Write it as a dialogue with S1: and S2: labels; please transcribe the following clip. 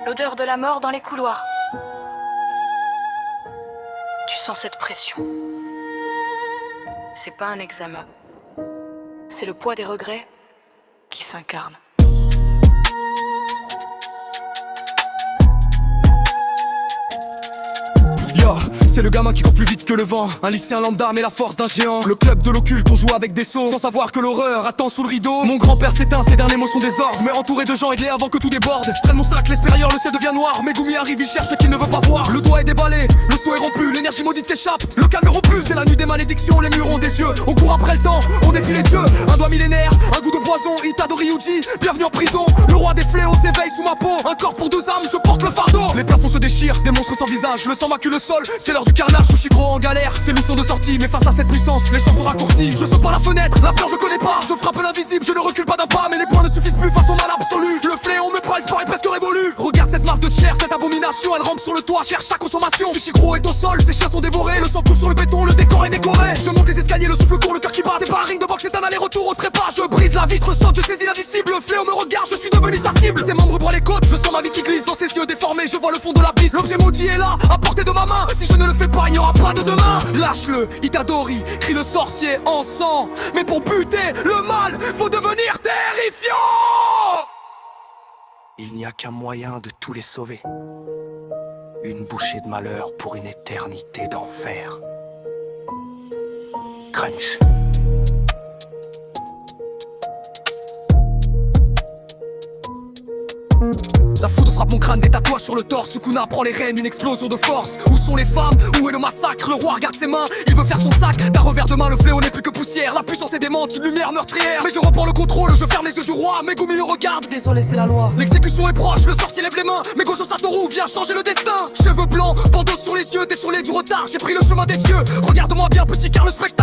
S1: L'odeur de la mort dans les couloirs. Tu sens cette pression. C'est pas un examen. C'est le poids des regrets qui s'incarne.
S2: C'est le gamin qui court plus vite que le vent. Un lycéen lambda mais la force d'un géant. Le club de l'occulte, on joue avec des sauts sans savoir que l'horreur attend sous le rideau. Mon grand-père s'éteint, ses derniers mots sont des ordres. Mais entouré de gens aidés avant que tout déborde. Je traîne mon sac, l'espérieur, le ciel devient noir. Megumi arrive, il cherche ce qu'il ne veut pas voir. Le doigt est déballé, le saut est rompu, l'énergie maudite s'échappe. Le calme est rompu, c'est la nuit des malédictions. Les murs ont des yeux, on court après le temps, on défie les dieux. Un doigt millénaire, un goût de poison, Itadori Ryuji, bienvenue en prison. Le roi des fléaux s'éveille sous ma peau. Un corps pour deux âmes, je porte le fardeau. Les plafonds se déchirent, des monstres sans visage. Le sang macule le sol, c'est l'heure du carnage. Ushiguro en galère, c'est l'ousson de sortie. Mais face à cette puissance, les chances sont raccourcies. Je saute par la fenêtre, la peur je connais pas. Je frappe l'invisible, je ne recule pas d'un pas. Mais les points ne suffisent plus face au mal absolu. Le fléau me price paraît presque révolu. Regarde cette masse de chair, cette abomination. Elle rampe sur le toit, cherche sa consommation. Ushiguro est au sol, ses chiens sont dévorés. Le sang coule sur le béton, le décor est décoré. Je monte les escaliers, le souffle court, le cœur qui bat. C'est pas un ring de boxe, c'est un aller-retour au trépas. Je brise la vitre, saute, je saisis l'indicible. Le fléau me regarde, je suis devenu sa cible. Ses membres broient les côtes, je sens ma vie qui glisse. Dans ses yeux déformés, je vois le fond de l'abysse. L'objet maudit est là, à portée de ma main. Si je ne le fais pas, il n'y aura pas de demain. Lâche-le, Itadori, crie le sorcier en sang. Mais pour buter le mal, faut devenir terrifiant.
S3: Il n'y a qu'un moyen de tous les sauver. Une bouchée de malheur pour une éternité d'enfer. Crunch.
S2: La foudre frappe mon crâne, des tatouages sur le torse. Sukuna prend les rênes, une explosion de force. Où sont les femmes? Où est le massacre? Le roi regarde ses mains, il veut faire son sac. D'un revers de main, le fléau n'est plus que poussière. La puissance est démente, une lumière meurtrière. Mais je reprends le contrôle, je ferme les yeux du roi. Megumi le regarde, désolé c'est la loi. L'exécution est proche, le sorcier lève les mains. Mais Gojo Satoru vient changer le destin. Cheveux blancs, bandeau sur les yeux, désolé du retard. J'ai pris le chemin des cieux, regarde-moi bien petit car le spectacle